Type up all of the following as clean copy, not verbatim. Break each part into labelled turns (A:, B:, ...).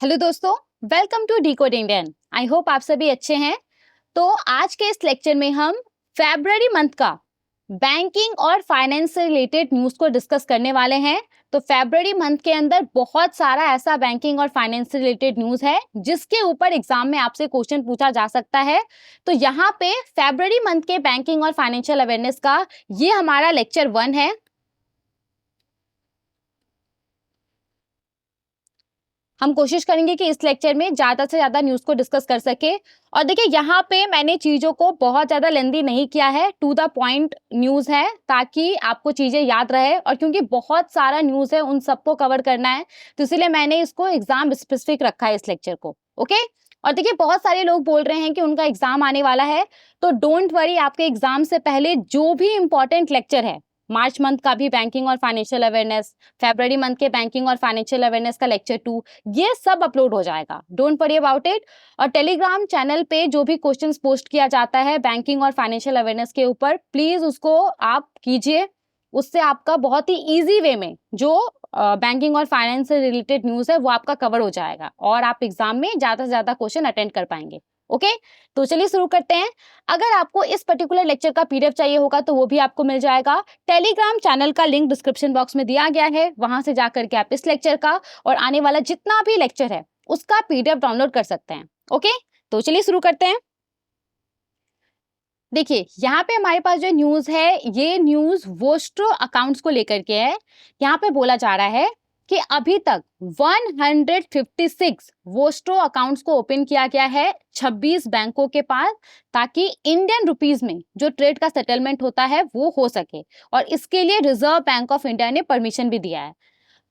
A: Hello दोस्तों, welcome to decode Indian. I hope आप सभी अच्छे हैं। तो आज के इस लेक्चर में हम फरवरी मंथ का बैंकिंग और फाइनेंस से रिलेटेड न्यूज़ को डिस्कस करने वाले हैं। तो फरवरी मंथ के अंदर बहुत सारा ऐसा बैंकिंग और फाइनेंस से रिलेटेड न्यूज़ है जिसके ऊपर एग्जाम में आपसे क्वेश्चन पूछा जा सकता है। तो यहाँ पे फरवरी मंथ के बैंकिंग और फाइनेंशियल अवेयरनेस का ये हमारा लेक्चर 1 है। हम कोशिश करेंगे कि इस लेक्चर में ज़्यादा से ज़्यादा न्यूज़ को डिस्कस कर सके। और देखिए यहाँ पे मैंने चीज़ों को बहुत ज़्यादा लेंदी नहीं किया है, टू द पॉइंट न्यूज़ है ताकि आपको चीज़ें याद रहे। और क्योंकि बहुत सारा न्यूज़ है, उन सबको कवर करना है, तो इसलिए मैंने इसको एग्जाम स्पेसिफिक रखा है इस लेक्चर को। ओके। और देखिए बहुत सारे लोग बोल रहे हैं कि उनका एग्जाम आने वाला है, तो डोंट वरी, आपके एग्जाम से पहले जो भी इंपॉर्टेंट लेक्चर है, मार्च मंथ का भी बैंकिंग और फाइनेंशियल अवेयरनेस, फरवरी मंथ के बैंकिंग और फाइनेंशियल अवेयरनेस का लेक्चर 2, ये सब अपलोड हो जाएगा। Don't worry about it. और टेलीग्राम चैनल पे जो भी क्वेश्चंस पोस्ट किया जाता है बैंकिंग और फाइनेंशियल अवेयरनेस के ऊपर, प्लीज उसको आप कीजिए। उससे आपका बहुत ही इजी वे में जो बैंकिंग और फाइनेंस से रिलेटेड न्यूज़ है वो आपका कवर हो जाएगा और आप एग्जाम में ज़्यादा से ज़्यादा क्वेश्चन अटेंड कर पाएंगे। ओके, तो चलिए शुरू करते हैं। अगर आपको इस पर्टिकुलर लेक्चर का पीडीएफ चाहिए होगा तो वो भी आपको मिल जाएगा। टेलीग्राम चैनल का लिंक डिस्क्रिप्शन बॉक्स में दिया गया है, वहां से जाकर के आप इस लेक्चर का और आने वाला जितना भी लेक्चर है उसका पीडीएफ डाउनलोड कर सकते हैं। ओके, तो चलिए शुरू करते हैं। देखिए यहाँ पे हमारे पास जो न्यूज़ है, ये न्यूज़ वोस्ट्रो अकाउंट्स को लेकर के है। यहाँ पे बोला जा रहा है कि अभी तक 156 वोस्ट्रो अकाउंट्स को ओपन किया गया है 26 बैंकों के पास, ताकि इंडियन रुपीस में जो ट्रेड का सेटलमेंट होता है वो हो सके। और इसके लिए रिजर्व बैंक ऑफ इंडिया ने परमिशन भी दिया है।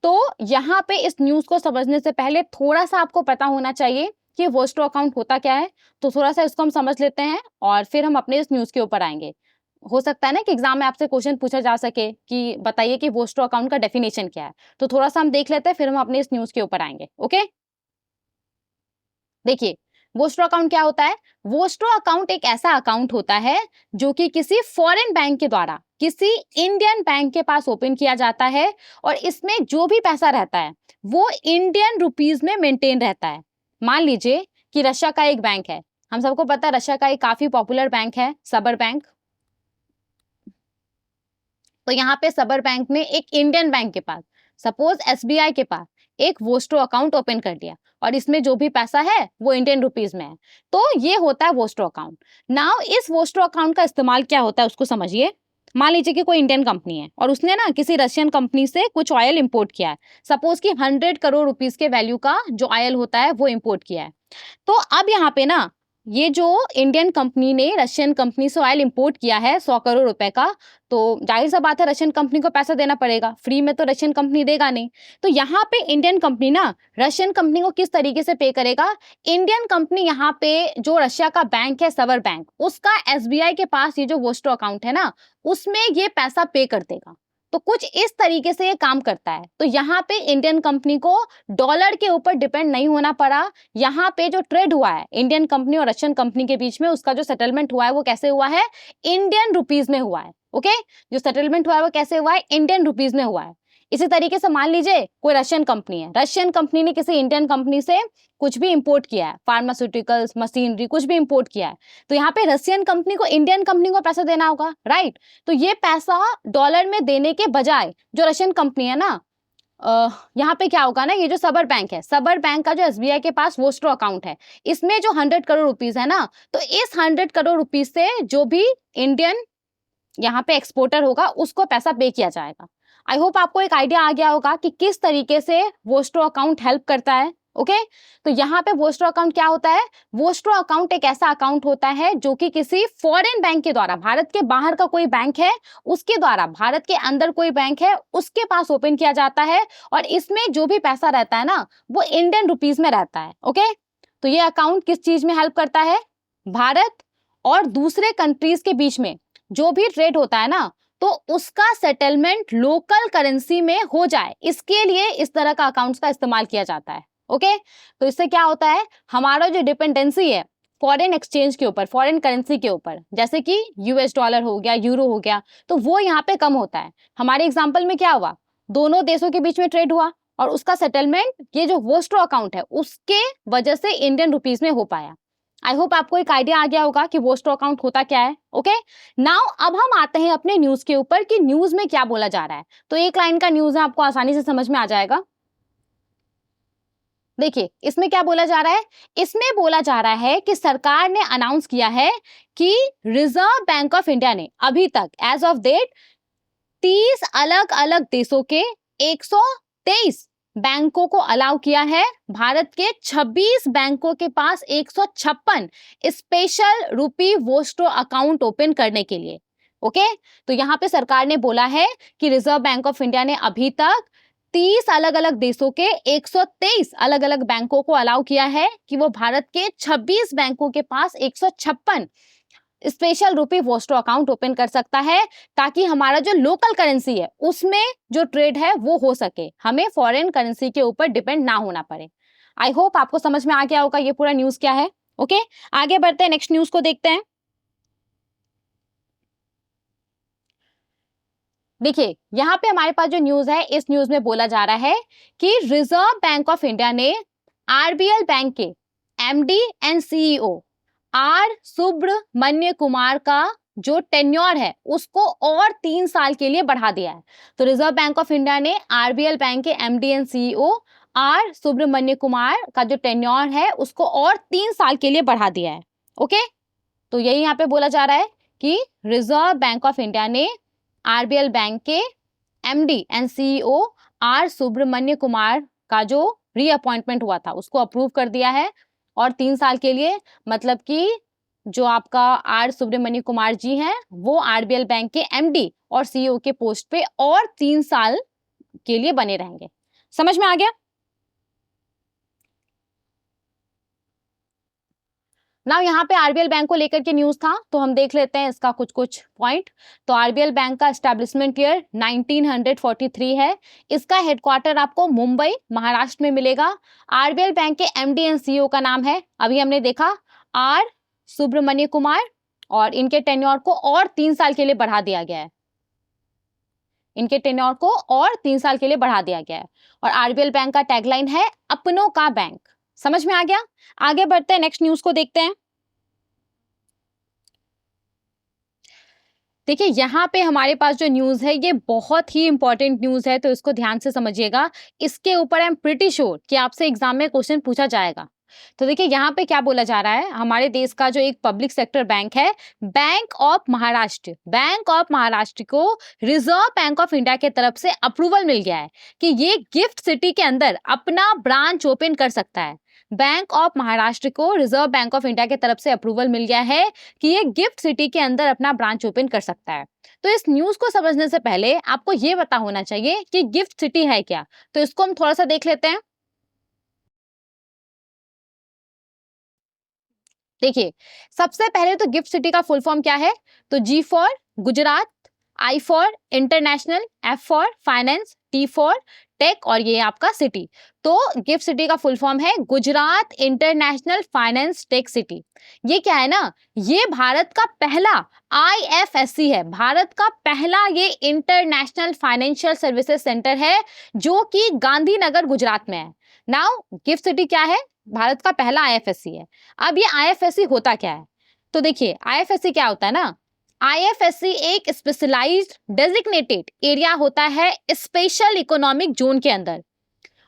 A: तो यहाँ पे इस न्यूज़ को समझने से पहले थोड़ा सा आपको पता होना चाहिए कि वोस्ट्रो अकाउंट होता क्या है। तो थोड़ा सा इसको हम समझ लेते हैं और फिर हम अपने इस न्यूज़ के ऊपर आएंगे। हो सकता है ना कि एग्जाम में आपसे क्वेश्चन पूछा जा सके कि बताइए कि वोस्ट्रो अकाउंट का डेफिनेशन क्या है। तो थोड़ा सा हम देख लेते हैं, फिर हम अपने इस न्यूज़ के ऊपर आएंगे। ओके, देखिए वोस्ट्रो अकाउंट क्या होता है। वोस्ट्रो अकाउंट एक ऐसा अकाउंट होता है जो कि किसी फॉरेन बैंक के द्वारा किसी इंडियन बैंक के पास ओपन किया जाता है और इसमें जो भी पैसा रहता है वो इंडियन रुपीस में मेंटेन रहता है। मान लीजिए कि रशिया का एक बैंक है, हम सबको पता है रशिया का एक काफी पॉपुलर बैंक है सबर बैंक। तो यहाँ पे सबर बैंक ने एक इंडियन बैंक के पास, सपोज एसबीआई के पास, एक वोस्ट्रो अकाउंट ओपन कर दिया और इसमें जो भी पैसा है वो इंडियन रुपीस में है। तो ये होता है वोस्ट्रो अकाउंट। नाउ इस वोस्ट्रो अकाउंट का इस्तेमाल क्या होता है उसको समझिए। मान लीजिए कि कोई इंडियन कंपनी है और उसने ना किसी रशियन कंपनी से कुछ ऑयल इंपोर्ट किया है। सपोज कि 100 करोड़ रुपीस के वैल्यू का जो ऑयल होता है वो इंपोर्ट किया है। तो अब यहाँ पे ना ये जो इंडियन कंपनी ने रशियन कंपनी से ऑयल इंपोर्ट किया है 100 करोड़ रुपए का, तो जाहिर सा बात है रशियन कंपनी को पैसा देना पड़ेगा, फ्री में तो रशियन कंपनी देगा नहीं। तो यहाँ पे इंडियन कंपनी ना रशियन कंपनी को किस तरीके से पे करेगा। इंडियन कंपनी यहाँ पे जो रशिया का बैंक है सबर बैंक, उसका एसबीआई के पास ये जो वोस्ट्रो अकाउंट है ना उसमें ये पैसा पे कर देगा। तो कुछ इस तरीके से ये काम करता है। तो यहाँ पे इंडियन कंपनी को डॉलर के ऊपर डिपेंड नहीं होना पड़ा। यहाँ पे जो ट्रेड हुआ है इंडियन कंपनी और रशियन कंपनी के बीच में, उसका जो सेटलमेंट हुआ है वो कैसे हुआ है, इंडियन रुपीस में हुआ है। ओके, जो सेटलमेंट हुआ है वो कैसे हुआ है, इंडियन रुपीस में हुआ है। इसी तरीके से मान लीजिए कोई रशियन कंपनी है, रशियन कंपनी ने किसी इंडियन कंपनी से कुछ भी इंपोर्ट किया है, फार्मास्यूटिकल्स, मशीनरी, कुछ भी इंपोर्ट किया है, तो यहाँ पे रशियन कंपनी को इंडियन कंपनी को पैसा देना होगा, राइट। तो ये पैसा डॉलर में देने के बजाय जो रशियन कंपनी है ना, यहाँ पे क्या होगा ना, ये जो सबर बैंक है, सबर बैंक का जो एसबीआई के पास वोस्ट्रो अकाउंट है, इसमें जो 100 करोड़ रुपीस है ना, तो इस 100 करोड़ रुपीस से जो भी इंडियन यहाँ पे एक्सपोर्टर होगा उसको पैसा पे किया जाएगा। आई होप आपको एक आइडिया आ गया होगा कि किस तरीके से वोस्ट्रो अकाउंट हेल्प करता है। ओके, तो यहाँ पे वोस्ट्रो अकाउंट क्या होता है। वोस्ट्रो अकाउंट एक ऐसा अकाउंट होता है जो कि किसी फॉरेन बैंक के द्वारा, भारत के बाहर का कोई बैंक है उसके द्वारा, भारत के अंदर कोई बैंक है उसके पास ओपन किया जाता है और इसमें जो भी पैसा रहता है ना वो इंडियन रुपीस में रहता है। ओके, तो ये अकाउंट किस चीज में हेल्प करता है, भारत और दूसरे कंट्रीज के बीच में जो भी ट्रेड होता है ना तो उसका सेटलमेंट लोकल करेंसी में हो जाए, इसके लिए इस तरह का अकाउंट्स का इस्तेमाल किया जाता है। ओके, तो इससे क्या होता है, हमारा जो डिपेंडेंसी है फॉरेन एक्सचेंज के ऊपर, फॉरेन करेंसी के ऊपर, जैसे कि यूएस डॉलर हो गया, यूरो हो गया, तो वो यहाँ पे कम होता है। हमारे एग्जाम्पल में क्या हुआ, दोनों देशों के बीच में ट्रेड हुआ और उसका सेटलमेंट ये जो वोस्ट्रो अकाउंट है उसके वजह से इंडियन रुपीज में हो पाया। आई होप आपको एक आइडिया आ गया होगा कि वोस्ट्रो अकाउंट होता क्या है। ओके, नाउ अब हम आते हैं अपने न्यूज के ऊपर कि न्यूज में क्या बोला जा रहा है। तो एक लाइन का न्यूज है, आपको आसानी से समझ में आ जाएगा। देखिए इसमें क्या बोला जा रहा है, इसमें बोला जा रहा है कि सरकार ने अनाउंस किया है कि रिजर्व बैंक ऑफ इंडिया ने अभी तक एज ऑफ डेट 30 अलग अलग देशों के 123 बैंकों को अलाउ किया है भारत के 26 बैंकों के पास 156 स्पेशल रुपी वोस्ट्रो अकाउंट ओपन करने के लिए। ओके, तो यहां पे सरकार ने बोला है कि रिजर्व बैंक ऑफ इंडिया ने अभी तक 30 अलग अलग देशों के 123 अलग अलग बैंकों को अलाउ किया है कि वो भारत के 26 बैंकों के पास 156 स्पेशल रुपी वोस्ट्रो अकाउंट ओपन कर सकता है, ताकि हमारा जो लोकल करेंसी है उसमें जो ट्रेड है वो हो सके, हमें फॉरेन करेंसी के ऊपर डिपेंड ना होना पड़े। आई होप आपको समझ में आ गया होगा ये पूरा न्यूज क्या है। ओके, आगे बढ़ते हैं, नेक्स्ट न्यूज को देखते हैं। देखिए यहां पे हमारे पास जो न्यूज है, इस न्यूज में बोला जा रहा है कि रिजर्व बैंक ऑफ इंडिया ने आरबीएल बैंक के MD and CEO R Subramanya Kumar का जो टेन्योर है उसको और 3 साल के लिए बढ़ा दिया है। तो रिजर्व बैंक ऑफ इंडिया ने आरबीएल बैंक के MD and CEO R Subramanya Kumar का जो टेन्योर है उसको और 3 साल के लिए बढ़ा दिया है। ओके, तो यही यहाँ पे बोला जा रहा है कि रिजर्व बैंक ऑफ इंडिया ने आरबीएल बैंक के MD and CEO R Subramanya Kumar का जो रीअपॉइंटमेंट हुआ था उसको अप्रूव कर दिया है और 3 साल के लिए, मतलब कि जो आपका आर सुब्रमण्य कुमार जी हैं वो आरबीएल बैंक के एमडी और सीईओ के पोस्ट पे और 3 साल के लिए बने रहेंगे। समझ में आ गया? ना यहाँ पे आरबीएल बैंक को लेकर के न्यूज था, तो हम देख लेते हैं इसका कुछ कुछ पॉइंट। तो आरबीएल बैंक का एस्टेब्लिशमेंट ईयर 1943 है। इसका हेडक्वार्टर आपको मुंबई महाराष्ट्र में मिलेगा। आरबीएल बैंक के एमडी एंड सीईओ का नाम है, अभी हमने देखा, आर सुब्रमण्य कुमार, और इनके टेन्योर को और 3 साल के लिए बढ़ा दिया गया है। इनके टेन्योर को और 3 साल के लिए बढ़ा दिया गया है। और आरबीएल बैंक का टैगलाइन है अपनों का बैंक। समझ में आ गया? आगे बढ़ते हैं, नेक्स्ट न्यूज को देखते हैं। देखिए यहाँ पे हमारे पास जो न्यूज है ये बहुत ही इंपॉर्टेंट न्यूज है, तो इसको ध्यान से समझिएगा। इसके ऊपर आई एम प्रिटी श्योर कि आपसे एग्जाम में क्वेश्चन पूछा जाएगा। तो देखिए यहाँ पे क्या बोला जा रहा है, हमारे देश का जो एक पब्लिक सेक्टर बैंक है बैंक ऑफ महाराष्ट्र को रिजर्व बैंक ऑफ इंडिया के तरफ से अप्रूवल मिल गया है कि ये गिफ्ट सिटी के अंदर अपना ब्रांच ओपन कर सकता है। बैंक ऑफ महाराष्ट्र को रिजर्व बैंक ऑफ इंडिया के तरफ से अप्रूवल मिल गया है कि ये गिफ्ट सिटी के अंदर अपना ब्रांच ओपन कर सकता है। तो इस न्यूज को समझने से पहले आपको ये पता होना चाहिए कि गिफ्ट सिटी है क्या। तो इसको हम थोड़ा सा देख लेते हैं। देखिए सबसे पहले तो गिफ्ट सिटी का फुल फॉर्म क्या है, तो G for Gujarat, I for international, F for finance, T for tech, और ये आपका सिटी। तो गिफ्ट सिटी का फुल फॉर्म है Gujarat international finance tech city. ये क्या है ना, ये भारत का पहला आईएफएससी है, भारत का पहला ये इंटरनेशनल फाइनेंशियल सर्विसेज सेंटर है जो कि गांधीनगर गुजरात में है। नाउ गिफ्ट सिटी क्या है, भारत का पहला आईएफएससी है। अब ये आईएफएससी होता क्या है, तो देखिए आईएफएससी क्या होता है ना, आईएफएससी एक स्पेशलाइज्ड डेजिग्नेटेड एरिया होता है स्पेशल इकोनॉमिक जोन के अंदर,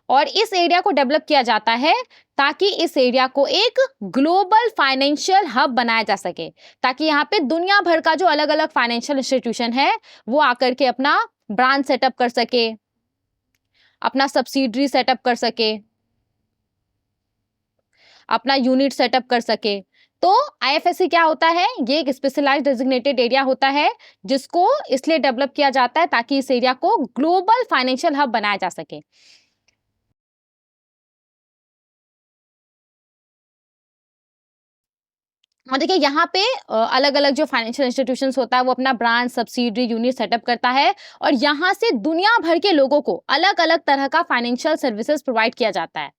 A: और इस एरिया को डेवलप किया जाता है ताकि इस एरिया को एक ग्लोबल फाइनेंशियल हब बनाया जा सके, ताकि यहाँ पे दुनिया भर का जो अलग अलग फाइनेंशियल इंस्टीट्यूशन है वो आकर के अपना ब्रांच सेटअप कर सके, अपना सब्सिडरी सेटअप कर सके, अपना यूनिट सेटअप कर सके। तो आईएफएससी क्या होता है, ये एक स्पेशलाइज्ड डेजिग्नेटेड एरिया होता है जिसको इसलिए डेवलप किया जाता है ताकि इस एरिया को ग्लोबल फाइनेंशियल हब बनाया जा सके। और देखिए यहाँ पे अलग अलग जो फाइनेंशियल इंस्टीट्यूशंस होता है वो अपना ब्रांच, सब्सिडरी, यूनिट सेटअप करता है, और यहाँ से दुनिया भर के लोगों को अलग अलग तरह का फाइनेंशियल सर्विसेज प्रोवाइड किया जाता है।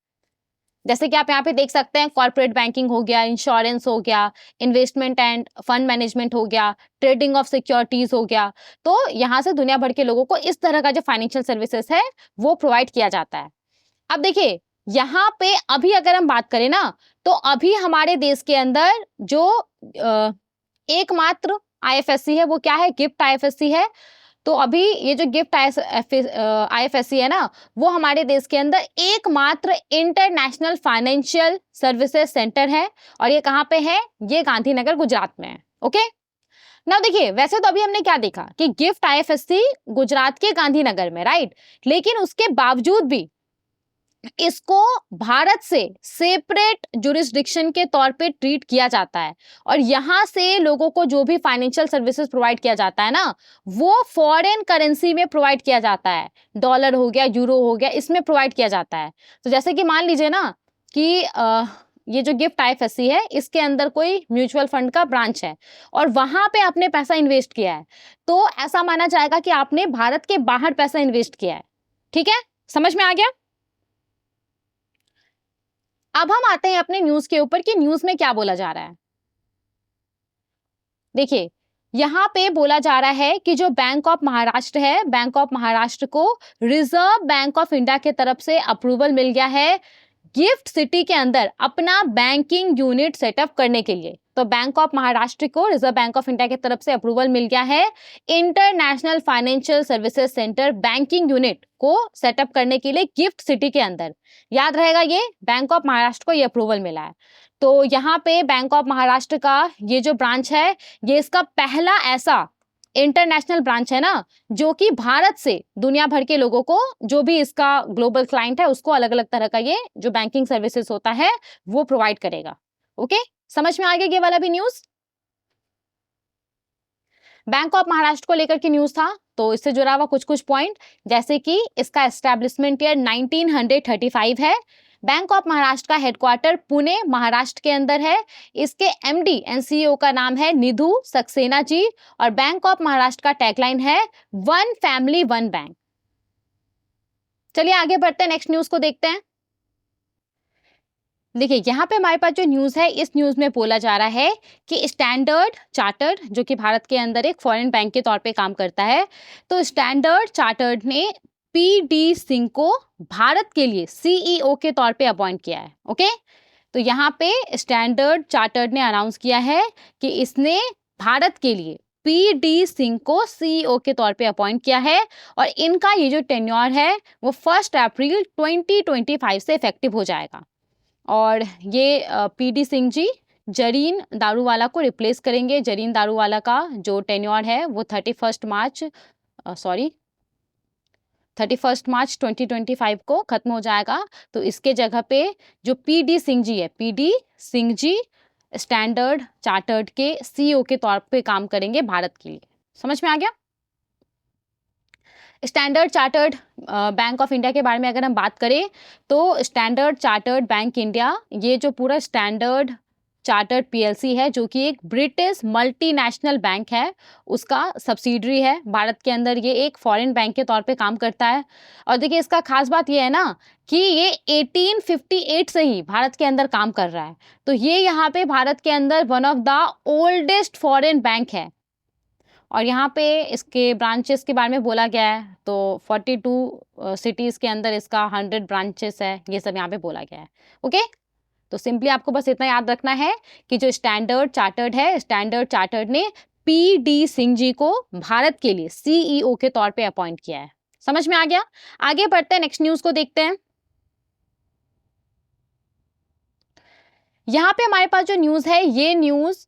A: जैसे कि आप यहाँ पे देख सकते हैं, कॉर्पोरेट बैंकिंग हो गया, इंश्योरेंस हो गया, इन्वेस्टमेंट एंड फंड मैनेजमेंट हो गया, ट्रेडिंग ऑफ सिक्योरिटीज हो गया। तो यहाँ से दुनिया भर के लोगों को इस तरह का जो फाइनेंशियल सर्विसेज है वो प्रोवाइड किया जाता है। अब देखिए यहाँ पे अभी अगर हम बात करें ना, तो अभी हमारे देश के अंदर जो एकमात्र आईएफएससी है वो क्या है, गिफ्ट आईएफएससी है। तो अभी ये जो गिफ्ट आईएफएससी है ना, वो हमारे देश के अंदर एकमात्र इंटरनेशनल फाइनेंशियल सर्विसेज सेंटर है। और ये कहाँ पे है, ये गांधीनगर गुजरात में है। ओके, ना देखिए वैसे तो अभी हमने क्या देखा कि गिफ्ट आईएफएससी गुजरात के गांधीनगर में, राइट, लेकिन उसके बावजूद भी इसको भारत से सेपरेट जुरिस्डिक्शन के तौर पे ट्रीट किया जाता है। और यहां से लोगों को जो भी फाइनेंशियल सर्विसेज प्रोवाइड किया जाता है ना, वो फॉरेन करेंसी में प्रोवाइड किया जाता है। डॉलर हो गया, यूरो हो गया, इसमें प्रोवाइड किया जाता है। तो जैसे कि मान लीजिए ना कि ये जो गिफ्ट आईएफएससी है, इसके अंदर कोई म्यूचुअल फंड का ब्रांच है और वहां पे आपने पैसा इन्वेस्ट किया है, तो ऐसा माना जाएगा कि आपने भारत के बाहर पैसा इन्वेस्ट किया है। ठीक है, समझ में आ गया। अब हम आते हैं अपने न्यूज के ऊपर कि न्यूज में क्या बोला जा रहा है। देखिए यहां पे बोला जा रहा है कि जो बैंक ऑफ महाराष्ट्र है, बैंक ऑफ महाराष्ट्र को रिजर्व बैंक ऑफ इंडिया के तरफ से अप्रूवल मिल गया है गिफ्ट सिटी के अंदर अपना बैंकिंग यूनिट सेटअप करने के लिए। तो बैंक ऑफ महाराष्ट्र को रिजर्व बैंक ऑफ इंडिया की तरफ से अप्रूवल मिल गया है international financial services centre banking unit को सेटअप करने के लिए गिफ्ट सिटी के अंदर। याद रहेगा, ये बैंक ऑफ महाराष्ट्र को ये अप्रूवल मिला है। तो यहाँ पे बैंक ऑफ महाराष्ट्र का ये जो ब्रांच है, ये इसका पहला ऐसा इंटरनेशनल ब्रांच है ना, जो कि भारत से दुनिया भर के लोगों को, जो भी इसका ग्लोबल क्लाइंट है, उसको अलग अलग तरह का ये जो बैंकिंग सर्विसेज होता है वो प्रोवाइड करेगा। ओके, समझ में आ गया ये वाला भी न्यूज। बैंक ऑफ महाराष्ट्र को लेकर के न्यूज था, तो इससे जुड़ा हुआ कुछ कुछ पॉइंट, जैसे कि इसका एस्टेब्लिशमेंट ईयर 1935 है। बैंक ऑफ महाराष्ट्र का हेडक्वार्टर पुणे महाराष्ट्र के अंदर है। इसके एमडी एंड सीईओ का नाम है निधु सक्सेना जी। और बैंक ऑफ महाराष्ट्र का टैगलाइन है वन फैमिली वन बैंक। चलिए आगे बढ़ते हैं, नेक्स्ट न्यूज को देखते हैं। देखिए यहाँ पे हमारे पास जो न्यूज है, इस न्यूज में बोला जा रहा है कि स्टैंडर्ड चार्टर्ड, जो कि भारत के अंदर एक फॉरेन बैंक के तौर पे काम करता है, तो स्टैंडर्ड चार्टर्ड ने पीडी सिंह को भारत के लिए सीईओ के तौर पे अपॉइंट किया है। ओके, तो यहाँ पे स्टैंडर्ड चार्टर्ड ने अनाउंस किया है कि इसने भारत के लिए पीडी सिंह को सीईओ के तौर पे अपॉइंट किया है। और इनका ये जो टेन्योर है वो 1 अप्रैल 2025 से इफेक्टिव हो जाएगा। और ये पीडी सिंह जी जरीन दारूवाला को रिप्लेस करेंगे। जरीन दारूवाला का जो टेन्योर है वो 31 मार्च 2025 को खत्म हो जाएगा। तो इसके जगह पे जो पीडी सिंह जी है, PD Singh ji standard chartered के सीईओ के तौर पे काम करेंगे भारत के लिए। समझ में आ गया। Standard chartered bank of India के बारे में अगर हम बात करें, तो स्टैंडर्ड चार्टर्ड बैंक इंडिया, ये जो पूरा स्टैंडर्ड चार्टर्ड पीएलसी है, जो कि एक ब्रिटिश मल्टीनेशनल बैंक है, उसका सब्सिडरी है भारत के अंदर। ये एक फॉरेन बैंक के तौर पे काम करता है। और देखिए इसका खास बात ये है ना कि ये 1858 से ही भारत के अंदर काम कर रहा है। तो ये यहाँ पे भारत के अंदर one of the oldest foreign bank है। और यहाँ पे इसके ब्रांचेस के बारे में बोला गया है, तो 42 सिटीज़ के अंदर इसका 100 ब्रांचेस है, ये सब यहाँ पे बोला गया है। ओके, तो सिंपली आपको बस इतना याद रखना है कि जो स्टैंडर्ड चार्टर्ड है, स्टैंडर्ड चार्टर्ड ने पीडी सिंह जी को भारत के लिए सीईओ के तौर पे अपॉइंट किया है। समझ में आ गया। आगे बढ़ते हैं, नेक्स्ट न्यूज को देखते हैं। यहाँ पे हमारे पास जो न्यूज है, ये न्यूज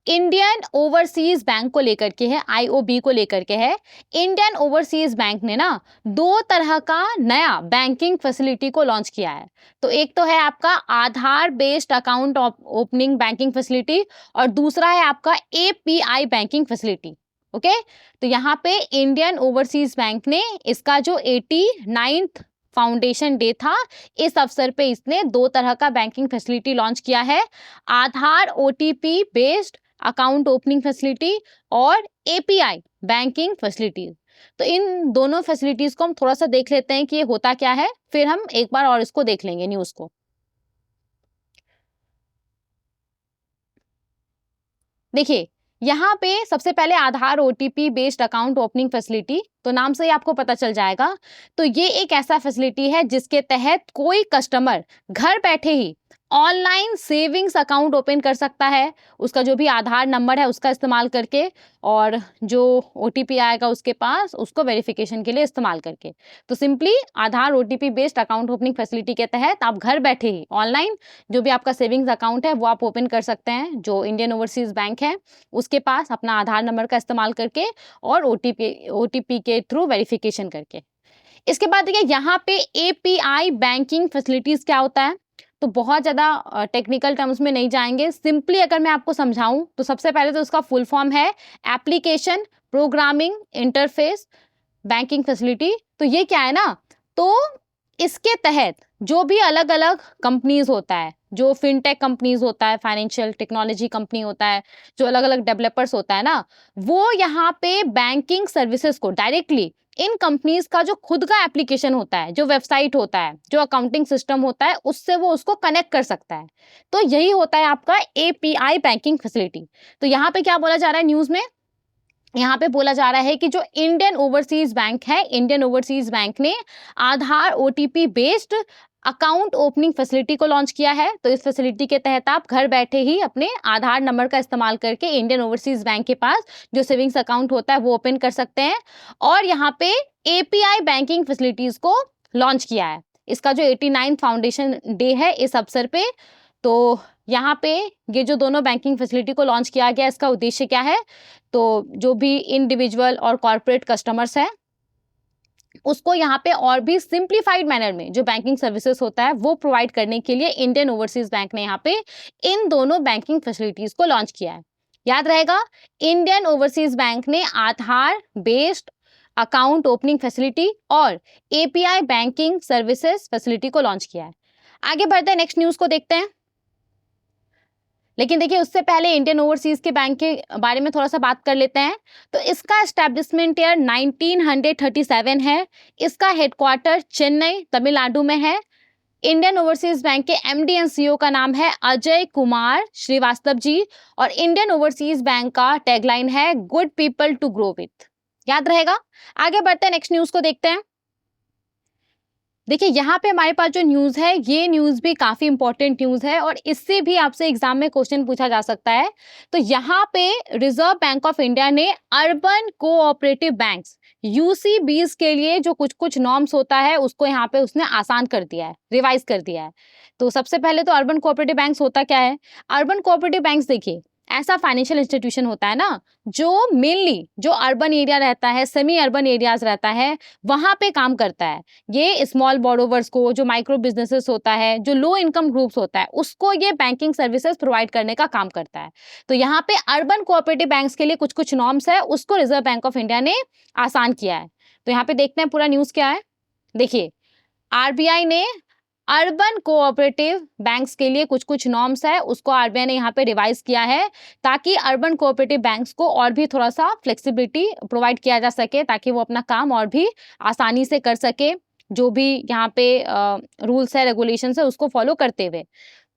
A: इंडियन ओवरसीज बैंक को लेकर के है, आईओबी को लेकर के है। इंडियन ओवरसीज बैंक ने ना 2 तरह का नया बैंकिंग फैसिलिटी को लॉन्च किया है। तो एक तो है आपका Aadhaar based account opening banking facility, और दूसरा है आपका एपीआई बैंकिंग फैसिलिटी। ओके, तो यहाँ पे इंडियन ओवरसीज बैंक ने इसका जो 89th फाउंडेशन डे था, इस अवसर पे इसने 2 तरह का बैंकिंग फैसिलिटी लॉन्च किया है, Aadhaar OTP based account opening facility और एपीआई बैंकिंग फैसिलिटीज। तो इन दोनों फैसिलिटीज को हम थोड़ा सा देख लेते हैं कि ये होता क्या है, फिर हम एक बार और इसको देख लेंगे न्यूज को। देखिए यहाँ पे सबसे पहले Aadhaar OTP based account opening facility, तो नाम से ही आपको पता चल जाएगा। तो ये एक ऐसा फैसिलिटी है जिसके तहत कोई कस्टमर घर बैठे ही ऑनलाइन सेविंग्स अकाउंट ओपन कर सकता है, उसका जो भी आधार नंबर है उसका इस्तेमाल करके, और जो ओटीपी आएगा उसके पास उसको वेरिफिकेशन के लिए इस्तेमाल करके। तो simply Aadhaar OTP based account opening facility के तहत आप घर बैठे ही ऑनलाइन जो भी आपका सेविंग्स अकाउंट है वो आप ओपन कर सकते हैं, जो इंडियन ओवरसीज बैंक है उसके पास अपना आधार नंबर का इस्तेमाल करके और ओटीपी के थ्रू वेरिफिकेशन करके। इसके बाद देखिए यहाँ पे एपीआई बैंकिंग फैसिलिटीज क्या होता है, तो बहुत ज़्यादा टेक्निकल टर्म्स में नहीं जाएंगे। सिंपली अगर मैं आपको समझाऊं तो सबसे पहले तो उसका फुल फॉर्म है application programming interface banking facility. तो ये क्या है ना, तो इसके तहत जो भी अलग अलग कंपनीज होता है, जो फिनटेक कंपनीज होता है, फाइनेंशियल टेक्नोलॉजी कंपनी होता है, जो अलग अलग डेवलपर्स होता है ना, वो यहाँ पे बैंकिंग सर्विसेज को डायरेक्टली इन कंपनीज का जो खुद का एप्लीकेशन होता है, जो वेबसाइट होता है, जो अकाउंटिंग सिस्टम होता है, उससे वो उसको कनेक्ट कर सकता है। तो यही होता है आपका एपीआई बैंकिंग फैसिलिटी। तो यहाँ पे क्या बोला जा रहा है न्यूज में, यहाँ पे बोला जा रहा है कि जो इंडियन ओवरसीज बैंक है, इंडियन ओवरसीज बैंक ने Aadhaar OTP based account opening facility को लॉन्च किया है। तो इस फैसिलिटी के तहत आप घर बैठे ही अपने आधार नंबर का इस्तेमाल करके इंडियन ओवरसीज बैंक के पास जो सेविंग्स अकाउंट होता है वो ओपन कर सकते हैं, और यहाँ पे एपीआई बैंकिंग फैसिलिटीज को लॉन्च किया है। इसका जो 89 फाउंडेशन डे है इस अवसर पे, तो यहाँ पे ये जो दोनों बैंकिंग फैसिलिटी को लॉन्च किया गया, इसका उद्देश्य क्या है, तो जो भी इंडिविजुअल और कॉर्पोरेट कस्टमर्स हैं उसको यहाँ पे और भी सिंप्लीफाइड मैनर में जो बैंकिंग सर्विसेज होता है वो प्रोवाइड करने के लिए इंडियन ओवरसीज बैंक ने यहाँ पे इन दोनों बैंकिंग फैसिलिटीज को लॉन्च किया है। याद रहेगा, इंडियन ओवरसीज बैंक ने आधार बेस्ड अकाउंट ओपनिंग फैसिलिटी और एपीआई बैंकिंग सर्विसेज फैसिलिटी को लॉन्च किया है। आगे बढ़ते हैं, नेक्स्ट न्यूज को देखते हैं। लेकिन देखिए उससे पहले इंडियन ओवरसीज के बैंक के बारे में थोड़ा सा बात कर लेते हैं। तो इसका एस्टेब्लिशमेंट ईयर 1937 है। इसका हेडक्वार्टर चेन्नई तमिलनाडु में है। इंडियन ओवरसीज बैंक के एमडी एंड सीईओ का नाम है अजय कुमार श्रीवास्तव जी, और इंडियन ओवरसीज बैंक का टैगलाइन है good people to grow with. याद रहेगा। आगे बढ़ते हैं, नेक्स्ट न्यूज को देखते हैं। देखिए यहाँ पे हमारे पास जो न्यूज है ये न्यूज भी काफी इंपॉर्टेंट न्यूज है, और इससे भी आपसे एग्जाम में क्वेश्चन पूछा जा सकता है। तो यहाँ पे रिजर्व बैंक ऑफ इंडिया ने अर्बन कोऑपरेटिव बैंक्स यूसीबीज के लिए जो कुछ कुछ नॉर्म्स होता है उसको यहाँ पे उसने आसान कर दिया है, रिवाइज कर दिया है। तो सबसे पहले तो अर्बन कोऑपरेटिव बैंक्स होता क्या है। अर्बन कोऑपरेटिव बैंक्स देखिए ऐसा फाइनेंशियल इंस्टीट्यूशन होता है ना जो मेनली जो अर्बन एरिया रहता है, सेमी अर्बन एरियाज रहता है, वहां पे काम करता है। ये स्मॉल बोरोवर्स को, जो माइक्रो बिजनेसेस होता है, जो लो इनकम ग्रुप्स होता है, उसको ये बैंकिंग सर्विसेज प्रोवाइड करने का काम करता है। तो यहाँ पे अर्बन कोऑपरेटिव बैंक्स के लिए कुछ कुछ नॉर्म्स है, उसको रिजर्व बैंक ऑफ इंडिया ने आसान किया है। तो यहाँ पे देखते हैं पूरा न्यूज क्या है। देखिए आरबीआई ने अर्बन कोऑपरेटिव बैंक्स के लिए कुछ कुछ नॉर्म्स है उसको आरबीआई ने यहाँ पे रिवाइज किया है, ताकि अर्बन कोऑपरेटिव बैंक्स को और भी थोड़ा सा फ्लेक्सिबिलिटी प्रोवाइड किया जा सके, ताकि वो अपना काम और भी आसानी से कर सके, जो भी यहाँ पे रूल्स है रेगुलेशंस है उसको फॉलो करते हुए।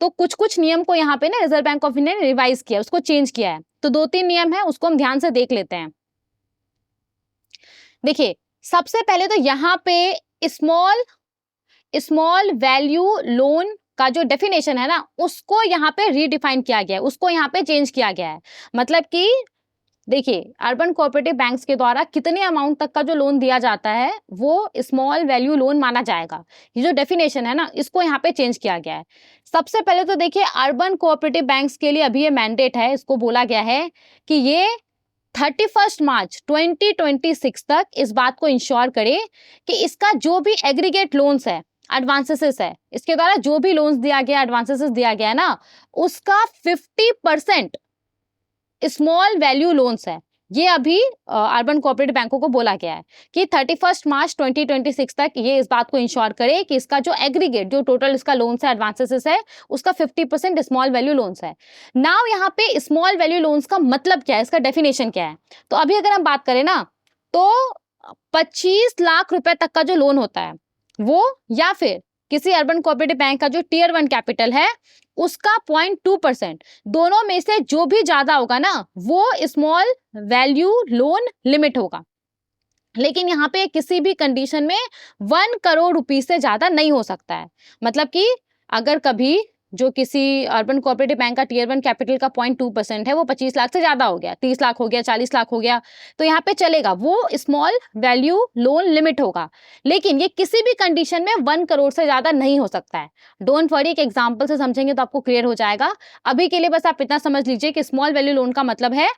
A: तो कुछ कुछ नियम को यहाँ पे ना रिजर्व बैंक ऑफ इंडिया ने रिवाइज किया, उसको चेंज किया है। तो 2-3 नियम है उसको हम ध्यान से देख लेते हैं। देखिए सबसे पहले तो यहाँ पे स्मॉल वैल्यू लोन का जो डेफिनेशन है ना उसको यहाँ पे रीडिफाइन किया गया है, उसको यहाँ पे चेंज किया गया है। मतलब कि देखिए अर्बन कोऑपरेटिव बैंक्स के द्वारा कितने अमाउंट तक का जो लोन दिया जाता है वो स्मॉल वैल्यू लोन माना जाएगा। ये जो डेफिनेशन है ना इसको यहाँ पे चेंज किया गया है। सबसे पहले तो देखिए अर्बन कोऑपरेटिव बैंक्स के लिए अभी ये मैंडेट है, इसको बोला गया है कि ये 31 मार्च 2026 तक इस बात को इंश्योर करे कि इसका जो भी एग्रीगेट लोन्स है, एडवांसेस है, इसके द्वारा जो भी लोन्स दिया गया, एडवांसेस दिया गया है ना, उसका 50% स्मॉल वैल्यू लोन्स है। ये अभी अर्बन कोऑपरेटिव बैंकों को बोला गया है कि 31 मार्च 2026 तक ये इस बात को इंश्योर करे कि इसका जो एग्रीगेट जो टोटल इसका लोन्स है, एडवांसेस है, उसका 50% स्मॉल वैल्यू लोन्स है। नाउ यहाँ पे स्मॉल वैल्यू लोन्स का मतलब क्या है, इसका डेफिनेशन क्या है। तो अभी अगर हम बात करें ना तो 25 लाख रुपए तक का जो लोन होता है वो, या फिर किसी अर्बन कोऑपरेटिव बैंक का जो टियर 1 कैपिटल है उसका 0.2%, दोनों में से जो भी ज्यादा होगा ना वो स्मॉल वैल्यू लोन लिमिट होगा। लेकिन यहाँ पे किसी भी कंडीशन में 1 करोड़ रुपीस से ज्यादा नहीं हो सकता है। मतलब कि अगर कभी जो किसी अर्बन कोऑपरेटिव बैंक का टियर 1 कैपिटल का 0.2% है वो 25 लाख से ज्यादा हो गया, 30 लाख हो गया, 40 लाख हो गया, तो यहाँ पे चलेगा, वो स्मॉल वैल्यू लोन लिमिट होगा। लेकिन ये किसी भी कंडीशन में 1 करोड़ से ज्यादा नहीं हो सकता है। डोंट वरी, एक एग्जाम्पल से समझेंगे तो आपको क्लियर हो जाएगा। अभी के लिए बस आप इतना समझ लीजिए कि स्मॉल वैल्यू लोन का मतलब है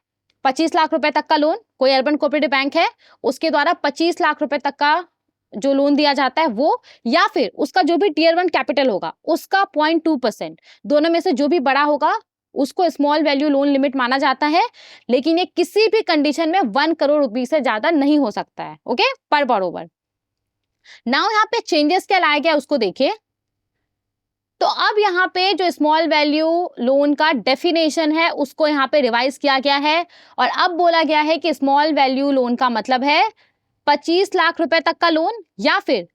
A: 25 लाख रुपए तक का लोन, कोई अर्बन कोऑपरेटिव बैंक है उसके द्वारा 25 लाख रुपए तक का जो लोन दिया जाता है वो, या फिर उसका जो भी टियर 1 कैपिटल होगा उसका 0.2%, दोनों में से जो भी बड़ा होगा उसको स्मॉल वैल्यू लोन लिमिट माना जाता है। लेकिन ये किसी भी कंडीशन में 1 करोड़ रुपीस से ज्यादा नहीं हो सकता है। ओके, पर बरोबर। नाउ यहाँ पे चेंजेस क्या लाया गया उसको देखिए। तो अब यहाँ पे जो स्मॉल वैल्यू लोन का डेफिनेशन है उसको यहाँ पे रिवाइज किया गया है, और अब बोला गया है कि स्मॉल वैल्यू लोन का मतलब है 25 लाख रुपए तक का लोन, या फिर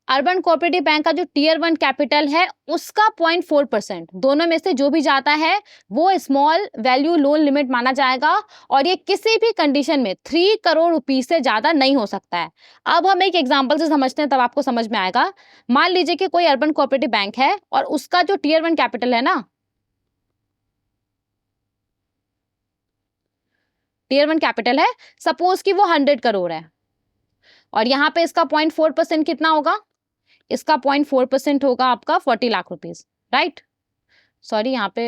A: अर्बन कोऑपरेटिव बैंक का जो टियर 1 कैपिटल है उसका 0.4%, दोनों में से जो भी जाता है वो स्मॉल वैल्यू लोन लिमिट माना जाएगा, और ये किसी भी कंडीशन में 3 करोड़ रुपीस से ज्यादा नहीं हो सकता है। अब हम एक एग्जांपल से समझते हैं तब आपको समझ में आएगा। मान लीजिए कि कोई अर्बन कोऑपरेटिव बैंक है और उसका जो टियर 1 कैपिटल है ना, टियर 1 कैपिटल है, सपोज कि वो 100 करोड़ है, और यहाँ पे इसका 0.4% कितना होगा, इसका 0.4% होगा आपका 40 लाख रुपीस, राइट। सॉरी, यहाँ पे